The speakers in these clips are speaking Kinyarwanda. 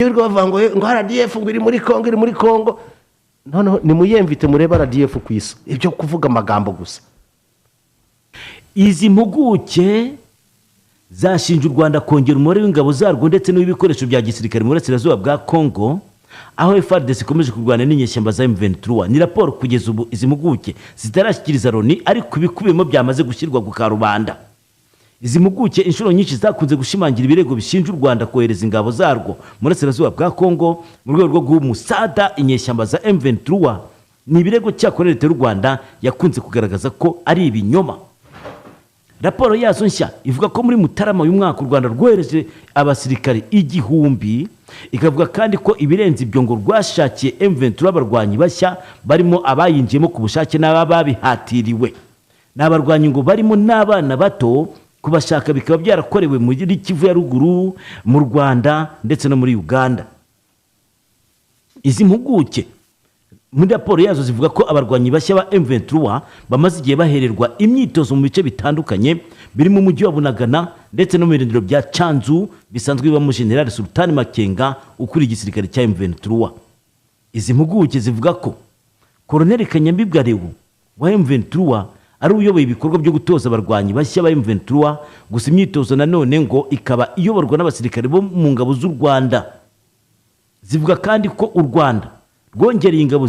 y'urwo bavango ngo RDF ngo iri muri Kongo none ni muyemvite mureba RDF kwisa ibyo kuvuga amagambo gusa. Izi mpuguke zashinja u Rwanda kongera umubare w'ingabo zarwo ndetse n'ibikoresho bya gisirikare mu burasirazuba bwa Kongo, aho FARDC ikomeje kurwana n'inyeshyamba za M23. Ni raporo kugeza ubu izi mpuguke zitarashyikiriza Loni, ariko ibikubiyemo byamaze gushyirwa ku karubanda. Izi mpuguke inshuro nyinshi zakunze gushimangira ibirego bishinja u Rwanda kohereza ingabo zarwo mu burasirazuba bwa Kongo mu rwego rwo guha umusada inyeshyamba za M23. Ni ibirego cyakora leta y'u Rwanda yakunze kugaragaza ko ari ibinyoma. Raporo yazo nshya ivuga ko muri Mutarama uyu mwaka u Rwanda rwohereje abasirikari 1000, ikavuga kandi ko ibirenze ibyo ngo rwashakiye M23 abarwanyi bashya barimo abayinjiyemo ku bushake n'ababihatiriwe. N'abarwanyi ngo barimo n'abana bato, kubashaka bikaba byarakorewe muri Kivu ya ruguru, mu Rwanda ndetse no muri Uganda. Izi mpuguke muri raporo yazo zivuga ko abarwanyi bashya ba M23 bamaze igihe bahererwa imyitozo mu bice bitandukanye birimo umujyi wa Bunagana ndetse no mu birindiro bya Canzu bisanzwe bibamo General Sultan Makenga ukuri igisirikare cya M23. Izi mpuguke zivuga ko Colonel Kanyambibwa Lewu wa M23 ari uyoboye ibikorwa byo gutoza abarwanyi bashya ba M23, gusa imyitozo nanone ngo ikaba iyoborwa n'abasirikare bo mu ngabo z'u Rwanda. Zivuga kandi ko u Rwanda rwongereye ingabo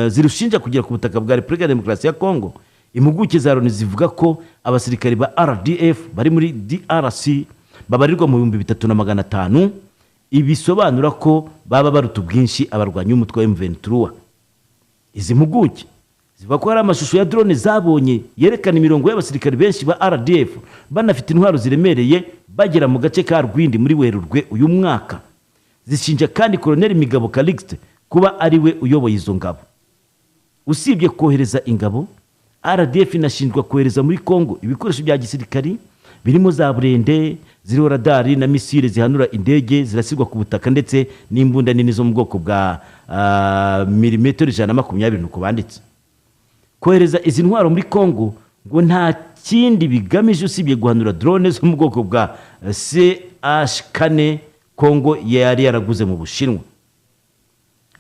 zirushinja kugera ku butaka bwa Repubulika ya Demokarasi ya Kongo. Impuguke za Loni zivuga ko abasirikare ba RDF bari muri DRC babarirwa mu 3500, ibisobanura ko baba baruta ubwinshi abarwanyi b'umutwe wa M23. Izi mpuguke zivuga ko hari amashusho ya drone zabonye yerekana imirongo y'abasirikare benshi ba RDF banafite intwaro ziremereye bagera mu gace ka Rwindi muri Werurwe uyu mwaka. Zishinja kandi Colonel Migabo Calixte kuba ari we uyoboye izo ngabo. Usibye kohereza ingabo, RDF inashinjwa kohereza muri Kongo ibikoresho bya gisirikari birimo za burende, ziriho radari na misile zihanura indege zirasirwa ku butaka ndetse n'imbunda nini zo mu bwoko bwa milimetero 120 nuko banditse. Kohereza izi ntwaro muri Kongo ngo nta kindi bigamije usibye guhanura drone zo mu bwoko bwa CH4 Kongo yari yaraguze mu Bushinwa.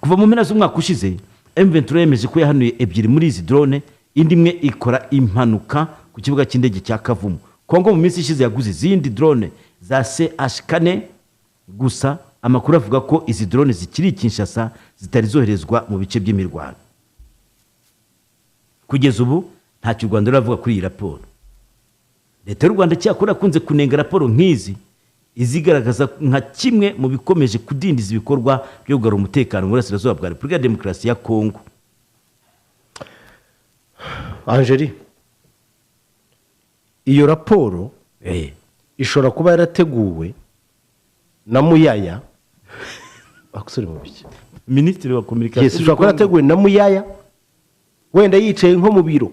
Kuva mu mpera z'umwaka ushize, M23 yemeje ko yahanuye ebyiri muri izi drone, indi imwe ikora impanuka ku kibuga cy'indege cya Kavumu. Kongo mu minsi ishize yaguze izindi drone za CH4, gusa amakuru avuga ko izi drone zikiri Kinshasa zitari zoherezwa mu bice by'imirwano. Kugeza ubu ntacyo u Rwanda ruravuga kuri iyi raporo. Leta y'u Rwanda cyakora kunze kunenga raporo nk'izi izigaragaza nka kimwe mu bikomeje kudindiza ibikorwa byo kugarura umutekano mu burasirazuba bwa Repubulika ya Demokarasi ya Kongo. Angeli, iyo raporo ishobora kuba yarateguwe na Muyaya akusore mu biki Minisitiri wa Communication. Yes, ishobora kuba yarateguwe na Muyaya, wenda yicaye nko mu biro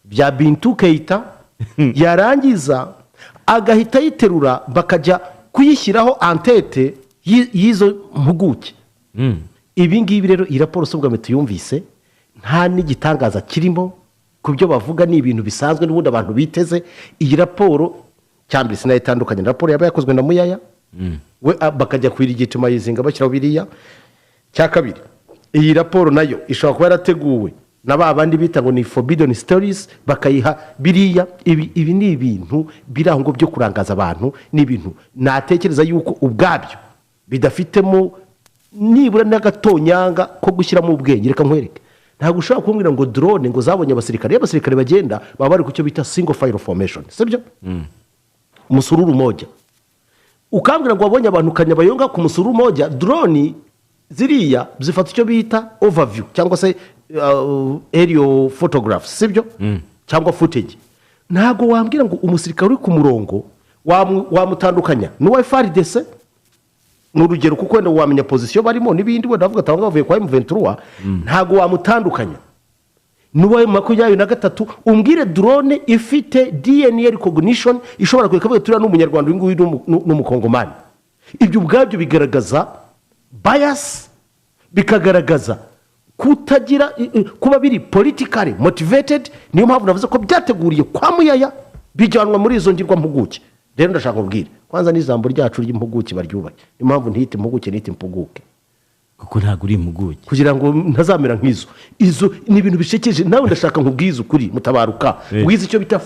bya Bintu Keita yarangiza agahita yiterura bakajya kuyishyiraho antete y'izo mpuguke. Ibi ngibi rero iyi raporo sobwa metuyumvise nta n'igitangaza kirimo, ku byo bavuga ni ibintu bisanzwe n'ubundi abantu biteze. Iyi raporo cyambere sinayitandukanye raporo yaba yakozwe na Muyaya we bakajya kwirigituma yizinga bashyiraho biriya. Cya kabiri, iyi raporo nayo ishobora kuba yarateguwe na babandi bita ngo ni forbidden stories bakayiha biriya. Ibi ni ibintu biraho ngo byo kurangaza abantu, ni ibintu natekereza yuko ubwabyo bidafitemo nibura n'agatonyanga ko gushyiramo ubwenge. Reka nkwereke, ntabwo ushobora kumbwira ngo drone ngo zabonye abasirikare bagenda baba bari ku cyo bita single file formation, sibyo? Musururu moja ukambwira ngo wabonye abantu Kanyabayonga ku musururu moja, drone ziriya zifata icyo bita overview cyangwa se aerial photographs, sibyo? Cyangwa footage. Ntago wambwira ngo umusirikare uri ku murongo wamutandukanya n'uwa FARDC n'urugero, kuko wenda wamenya position barimo n'ibindi, wenda bavuga atanga bavuye kwa M23, ntago wamutandukanya n'uwa M23. Umbwire drone ifite DNA recognition ishobora kwekavuga turi n'umunyarwanda wingu n'umukongomani. Ibyo ubwabyo bigaragaza bias, bikagaragaza kutagira kuba biri politically motivated. Niyo mpamvu navuze ko byateguriye kwa Muyaya bijyanwa muri izo ngirwa mpuguke. rero ndashaka kubwira kwanza n'ijambo ryacu ry'impuguke baryubahe niyo mpamvu ntiyite impuguke niyite impuguke kuko ntabwo uri impuguke kugira ngo ntazamera izo ni ibintu bishekeje nawe ndashaka nkubwize ukuri mutabaruka wize icyo bita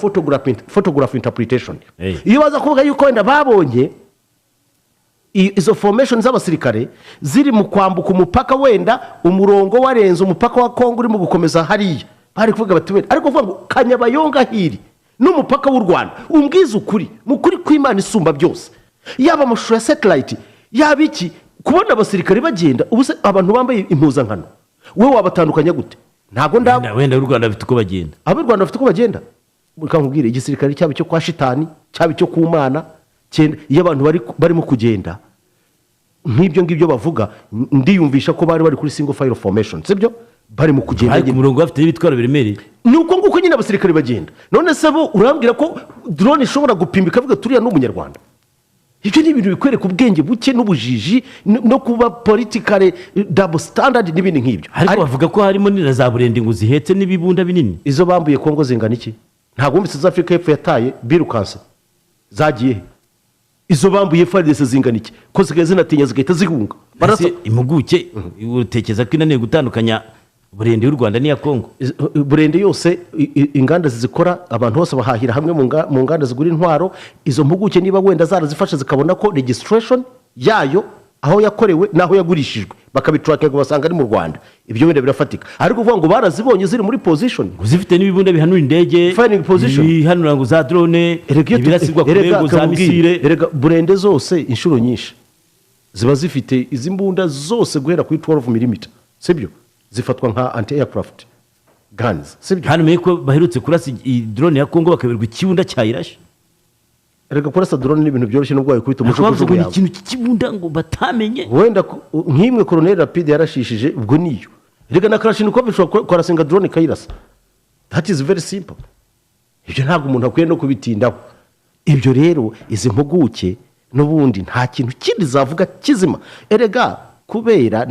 photograph interpretation iyo baza kuvuga yuko wenda babonye izo formation z'abasirikare ziri mu kwambuka umupaka wenda umurongo warenze umupaka wa Kongo urimo gukomeza hariya bari kuvuga bati wenda ariko kuvuga ngo Kanyabayonga hiri n'umupaka w'u Rwanda umbwize ukuri mu kuri kw'Imana isumba byose yaba amashusho ya satellite yaba iki kubona abasirikare bagenda ubuse abantu bambaye impuzankano wowe wabatandukanya gute ntago wenda u Rwanda bafite uko bagenda abo Rwanda bafite uko bagenda ukambwira igisirikare cyabo cyo kwa shitani cyabo cyo ku Mana iyo abantu barimo kugenda nk'ibyo ngibyo bavuga ndiyumvisha ko bari kuri single file formation sibyo bari mu kugenda ku murongo bafite n'ibitwaro biremereye nuko nguko nyine abasirikare bagenda none se bo urambwira ko drone ishobora gupimba ikavuga turiya n'umunyarwanda ibyo ni ibintu bikwereka ubwenge buke n'ubujiji no kuba politically double standard n'ibindi nk'ibyo ariko bavuga ko harimo na za burende ngo zihetse n'ibibunda binini izo bambuye Kongo zingana iki ntabwo muri South Africa y'epfo yataye birukanse zagiye izo bambuye FARDC zingana iki ko zigeze zinatinya zigahita zihunga impuguke utekereza ko inaniye gutandukanya burende y'u Rwanda n'iya Kongo burende yose inganda zikora abantu bose bahahira hamwe mu nganda zigura intwaro izo mpuguke niba wenda zarazifasha zikabona ko registration yayo aho yakorewe naho yagurishijwe bakabitrakinga basanga ari mu Rwanda ibyo wenda birafatika ariko kuvuga ngo barazibonye ziri muri position zifite n'ibibunda bihanura indege bihanura ngo za drone ibirasirwa ku rwego za misile erega burende zose inshuro nyinshi ziba zifite izi mbunda zose guhera kuri 12 mm sibyo zifatwa nka anti aircraft guns sibyo hano meko baherutse kurasa drone ya Kongo bakaberwa ikibunda cyayirashe erega kurasa drone n'ibintu byoroshye n'ubwo yakubita umujugujugu yawe ikintu cy'ikibunda ngo batamenye wenda nk'imwe Colonel Rapide yarashishije ubwo niyo erega na Kalashnikov bishobora kwarasinga drone kayirasa that is very simple ibyo ntabwo umuntu akwiye no kubitindaho ibyo rero izi mpuguke n'ubundi nta kintu kindi zavuga kizima erega kubera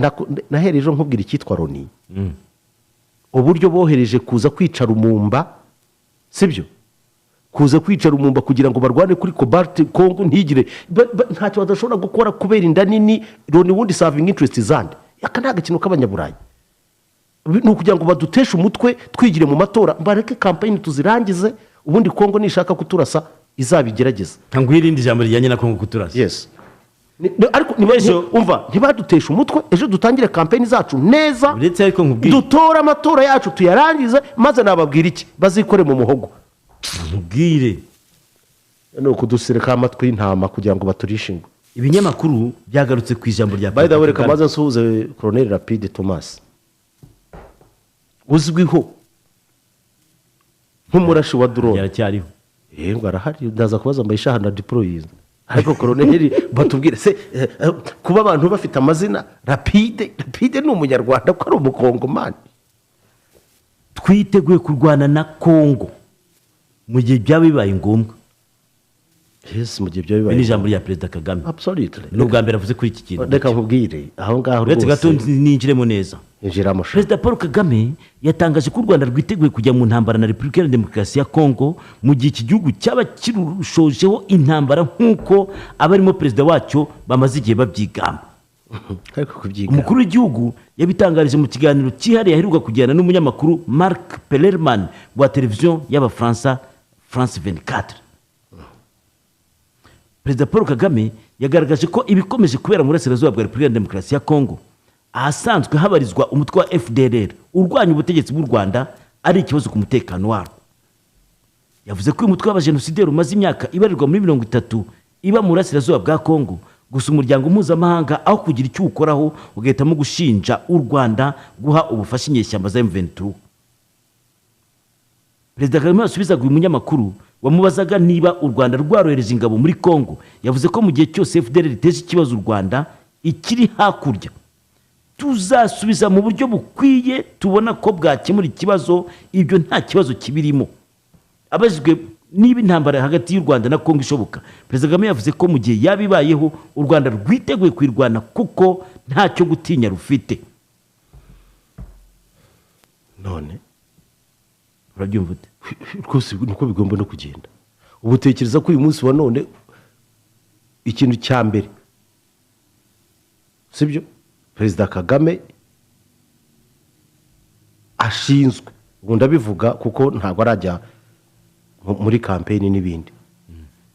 nahereje nkubwira icyitwa Loni uburyo bohereje kuza kwica Lumumba sibyo kuza kwica Lumumba kugira ngo barwane kuri Cobalt Congo ntigire ntacyo badashobora gukora kubera inda nini Loni wundi serving interest zande aka ntaga kintu k'abanyaburayi ni ukugira ngo baduteshe umutwe twigire mu matora bareke campaign tuzirangize ubundi Congo nishaka kuturasa izabigerageza ntango irindi jambo rijyanye na Congo kuturasa yes ariko umva ntibaduteshe umutwe ejo dutangire campaign zacu neza dutora amatora yacu tuyarangize maze nababwira iki bazikore mu muhogo mubwire no kudusireka amatwi y'intama kugira ngo baturishinge ibinyamakuru byagarutse ku ijambo rya by the way reka maze nsuhuze Colonel Rapide Thomas uzwiho nk'umurashi wa drone yaracyariho yego arahari ndaza kubaza mbayishaha na deployees ariko Colonel batubwire se kuba abantu bafite amazina Rapide ni umunyarwanda ko ari umukongomani twiteguye kurwana na Kongo mu gihe byaba bibaye ngombwa yes mu gihe byaba bibaye ni ijambo rya Perezida Kagame absolutely n'ubwa mbere avuze kuri iki kintu reka nkubwire aho ngaho rwose gato ninjiremo neza Perezida Paul Kagame yatangaje ko u Rwanda rwiteguye kujya mu ntambara na Repubulika ya Demokarasi ya Kongo mu gihe iki gihugu cyaba kirushojeho intambara nk'uko abarimo perezida wacyo bamaze igihe babyigamba umukuru w'igihugu yabitangarije mu kiganiro cyihariye aheruka kujyana n'umunyamakuru Marc Pellerman wa televiziyo y'Abafaransa France 24 Perezida Paul Kagame yagaragaje ko ibikomeje kubera mu burasirazuba bwa Repubulika ya Demokarasi ya Kongo ahasanzwe habarizwa umutwe wa FDLR urwanya ubutegetsi bw'u Rwanda ari ikibazo ku mutekano warwo yavuze ko uyu mutwe w'abajenosideri umaze imyaka ibarirwa muri 30 iba mu burasirazuba bwa Kongo gusa umuryango mpuzamahanga aho kugira icyo ukoraho ugahitamo gushinja u Rwanda guha ubufasha inyeshyamba za M23 Perezida Kagame yasubizaga uyu munyamakuru wamubazaga niba u Rwanda rwarohereje ingabo muri Kongo yavuze ko mu gihe cyose FDLR riteje ikibazo u Rwanda ikiri hakurya tuzasubiza mu buryo bukwiye tubona ko bwakemura ikibazo ibyo nta kibazo kibirimo abajijwe niba intambara hagati y'u Rwanda na Kongo ishoboka Perezida Kagame yavuze ko mu gihe yabibayeho u Rwanda rwiteguye kwirwana kuko ntacyo gutinya rufite none urabyumva ute rwose nuko bigomba no kugenda ubu tekereza ko uyu munsi wa none ikintu cya mbere sibyo perezida Kagame ashinzwe, ubu ndabivuga kuko ntabwo arajya muri kampeni n'ibindi.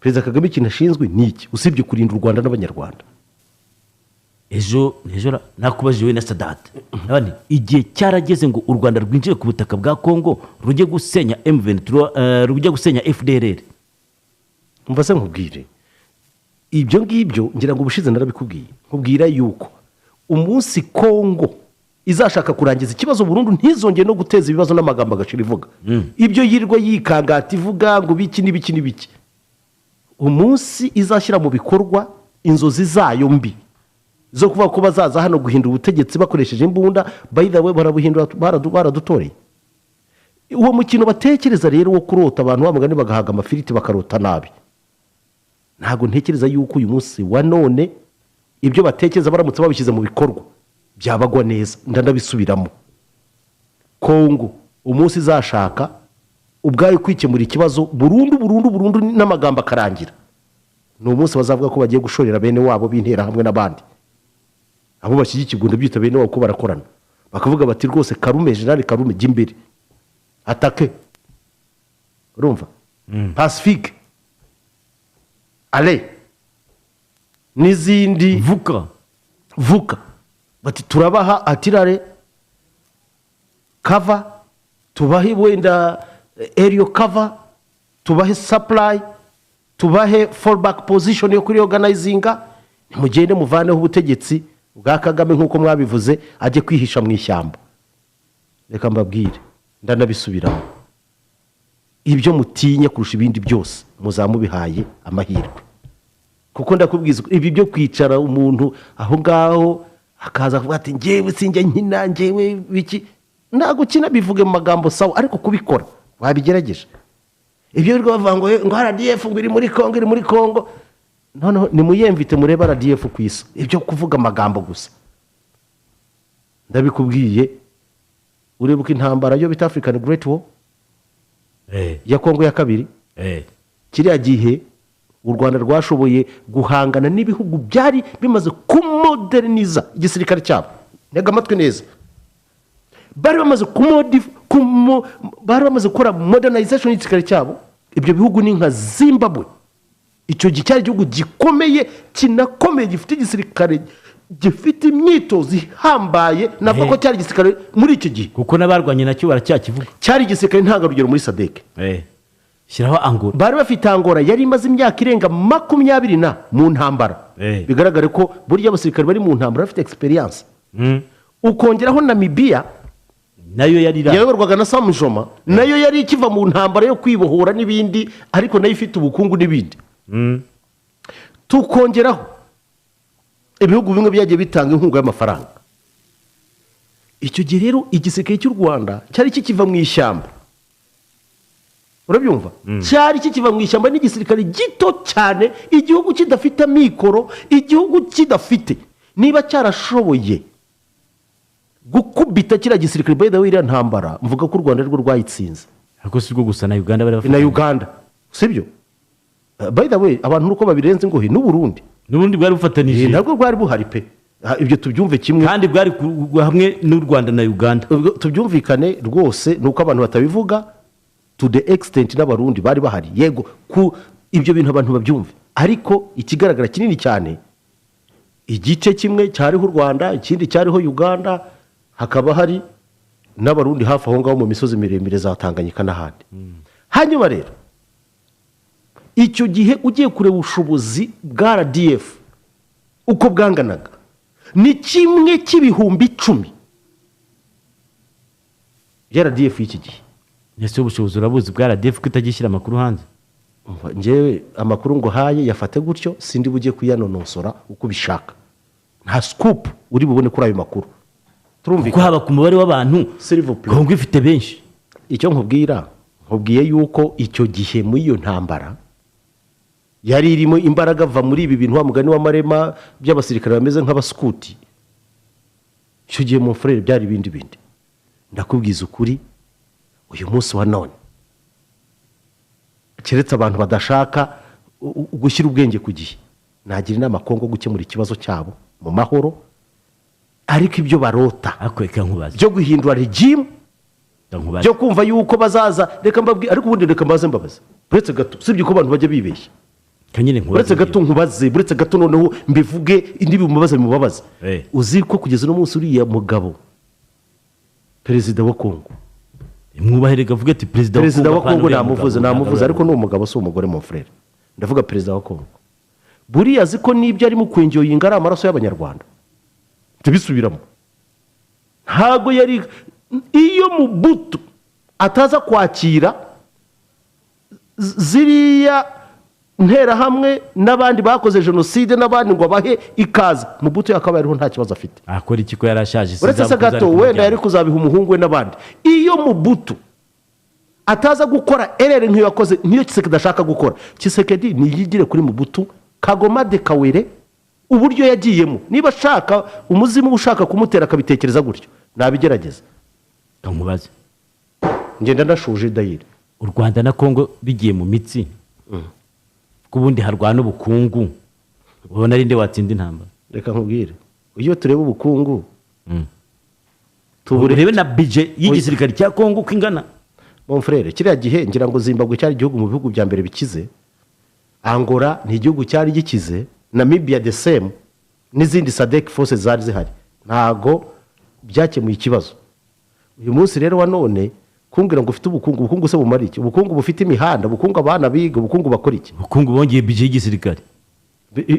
Perezida Kagame ikintu ashinzwe ni iki usibye kurinda u Rwanda n'abanyarwanda? ejo nakubajije we na Sadate nabandi igihe cyarageze ngo u Rwanda rwinjire ku butaka bwa Kongo rujye gusenya M23 rujye gusenya FDLR. Umva se nkubwire ibyo ngibyo, ngira ngo ubushize narabikubwiye, nkubwira yuko umunsi Kongo izashaka kurangiza ikibazo burundu ntizongere no guteza ibibazo n'amagambo agaciro ivuga ibyo yirirwa yikangata ivuga ngo biki n'ibiki n'ibiki, umunsi izashyira mu bikorwa inzozi zayo mbi zo kuvuga ko bazaza hano guhindura ubutegetsi bakoresheje imbunda, by the way barabuhindura baradutoreye. Uwo mukino batekereza rero wo kurota abantu bamugani bagahaga amafiriti bakarota nabi, ntabwo ntekereza yuko uyu munsi wa none ibyo batekereza baramutse babishyize mu bikorwa byabagwa neza. Ndanabisubiramo, Kongo umunsi izashaka ubwayo kwikemura ikibazo burundu n'amagambo akarangira, ni umunsi bazavuga ko bagiye gushorera bene wabo b'intera hamwe n'abandi abo bashyigikirwa ndabyita bene wabo ko barakorana, bakavuga bati rwose Karume, General Karume jya imbere atake, urumva Pacifique ale n'izindi vuka bati turabaha atirare cover, tubahe wenda aerial cover, tubahe supply, tubahe fallback position yo kuri organizinga, nimugende muvaneho ubutegetsi bwa Kagame nk'uko mwabivuze ajye kwihisha mu ishyamba. Reka mbabwire ndanabisubiraho, ibyo mutinye kurusha ibindi byose muzamubihaye amahirwe, kuko ndakubwiza ibi byo kwicara umuntu aho ngaho akaza kuvuga ati njyewe sinjya nkina njyewe biki, ntabwo kina bivuge mu magambo sawa, ariko kubikora wabigerageje. Ibyo rwo bavuga ngo RDF ngo iri muri Kongo noneho nimuyemvite mureba RDF ku isi, ibyo kuvuga amagambo gusa. Ndabikubwiye urebuka intambara yo bita African Great War ya Kongo ya kabiri, kiriya gihe u Rwanda rwashoboye guhangana n'ibihugu byari bimaze kumoderniza igisirikare cyabo. Ntega amatwi neza, bari bamaze gukora modernization y'igisirikare cyabo. Ibyo bihugu ni nka Zimbabwe, icyo gihe cyari igihugu gikomeye kinakomeye gifite igisirikare gifite imyitozo ihambaye, navuga ko cyari igisirikare muri icyo gihe kuko n'abarwanye nacyo baracyakivuga, cyari igisirikare ntangarugero muri SADC. shyiraho Angola, bari bafite Angola yari imaze imyaka irenga 20 mu ntambara. Bigaragare ko burya abasirikare bari mu ntambara bafite experience. Ukongeraho Namibia nayo yari yayoborwaga na Sam Nujoma, nayo yari ikiva mu ntambara yo kwibohora n'ibindi, ariko nayo ifite ubukungu n'ibindi. Tukongeraho ibihugu bimwe byagiye bitanga inkunga y'amafaranga. Icyo gihe rero igisirikare cy'u Rwanda cyari kikiva mu ishyamba, urabyumva, cyari kikiva mu ishyamba n'igisirikare gito cyane, igihugu kidafite amikoro, igihugu kidafite, niba cyarashoboye gukubita kiriya gisirikare by the way iriya ntambara, mvuga ko u Rwanda rwo rwayitsinze. ariko sibwo gusa na Uganda bari bafite, na Uganda sibyo, by the way abantu uko babirenze ngo n'u Burundi bwari bufatanije, nabwo bwari buhari pe. Ibyo tubyumve kimwe, kandi bwari hamwe n'u Rwanda na Uganda, tubyumvikane rwose, nuko abantu batabivuga to the extent n'abarundi bari bahari, yego ku ibyo bintu abantu babyumve, ariko ikigaragara kinini cyane igice kimwe cyariho u Rwanda, ikindi cyariho Uganda, hakaba hari n'abarundi hafi aho ngaho mu misozi miremire za Tanganyika n'ahandi. Hanyuma rero icyo gihe ugiye kureba ubushobozi bwa RDF uko bwanganaga ni kimwe cy'ibihumbi 10 ya RDF y'iki gihe. Ese ubushobozi urabuzi bwa RDF ko itagishyira amakuru hanze? Njyewe amakuru ngo haye yafate gutyo, sindi bugiye kuyanonosora uko bishaka, nta scoop uri bubone kuri ayo makuru. Kuko haba ku mubare w'abantu Kongo ifite benshi. Icyo nkubwiye yuko icyo gihe muri iyo ntambara yari irimo imbaraga ava muri ibi bintu wa mugani w'amarema by'abasirikare bameze nk'abaskuti. Icyo gihe mu frere byari ibindi. Ndakubwiza ukuri, uyu munsi wa none keretse abantu badashaka gushyira ubwenge ku gihe, nagira inama Kongo gukemura ikibazo cyabo mu mahoro, ariko ibyo barota akweka nkubaza byo guhindura regime byo kumva yuko bazaza, reka mbabwire, ariko ubundi reka mbaze mbabaza buretse gato, sibye ko abantu bajya bibeshya, kanyine buretse gato nkubaze, buretse gato noneho mbivuge indi bimubaza uzi ko kugeza no munsi uriya mugabo perezida wa Kongo mwubaherega avuga ati perezida wa Kongo namuvuze ariko ni umugabo si umugore mon frère, ndavuga perezida wa Kongo buriya azi ko nibyo ari mu kwenjoyinga ari amaraso y'abanyarwanda tubisubiramo, ntago yari iyo Mobutu ataza kwakira ziriya nterahamwe n'abandi bakoze jenoside n'abandi ngo abahe ikaze, Mobutu yakaba ariho nta kibazo afite. Akora iki ko yarashaje uretse se gato wenda yari kuzabiha umuhungu we n'abandi. Iyo Mobutu ataza gukora erere nk'iyo yakoze, niyo Tshisekedi ashaka gukora, Tshisekedi niyigire kuri Mobutu Kagoma de Kawere uburyo yagiyemo, niba ashaka umuzimu ushaka kumutera akabitekereza gutyo nabigerageza. Nmubaze ngenda ndashuje dayire u Rwanda na Kongo bigiye mu mitsi kubundi harwana ubukungu, ubona ari nde watsinda intambara? Reka nkubwire, iyo tureba ubukungu tuburebe na budget y'igisirikare cya Kongo kingana. Mon frère, kiriya gihe ngira ngo Zimbabwe cyari igihugu mu bihugu bya mbere bikize, Angola ni igihugu cyari gikize, Namibia the same, n'izindi SADC forces zari zihari, ntago byakemuye ikibazo. Uyu munsi rero wa none kumbwira ngo ufite ubukungu se bumara iki? Ubukungu bufite imihanda, ubukungu abana biga, ubukungu bakora iki? Ubukungu bongeye budget y'igisirikare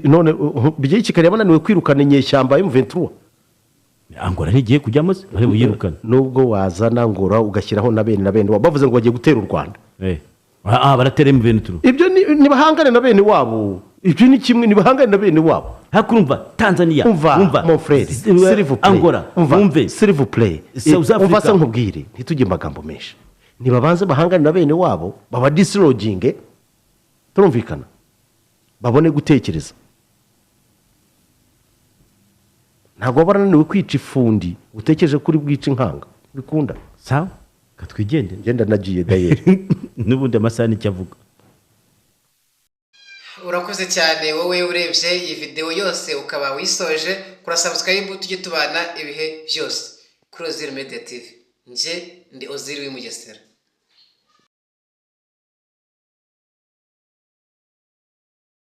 none budget y'ikikare yabananiwe kwirukana inyeshyamba M23. Angola ntigiye kujyamo se bari buyirukana, nubwo wazana Angola ugashyiraho na bene bavuze ngo bagiye gutera u Rwanda. Baratera M23. Ibyo ni bahangane na bene wabo, ibyo ni kimwe, ni bahangane na bene wabo. Hakurumva Tanzania, umva mon frère, Angola, umve s'il vous plaît, umva se nkubwire ntitujye magambo menshi, nibabanze bahangane na bene wabo, baba dislodging, turumvikana, babone gutekereza. Ntabwo barananiwe kwica ifundi utekereje kuri bwica inkanga bikunda. Sawa katwigende ngenda nagiye dayere n'ubundi amasaha n'icyavuga. Urakoze cyane wowe urebye iyi video yose ukaba wisoje, kura subscribe tujye tubana ibihe byose kuri Ozil Media TV. Nje ndi Ozil w'Imugesera.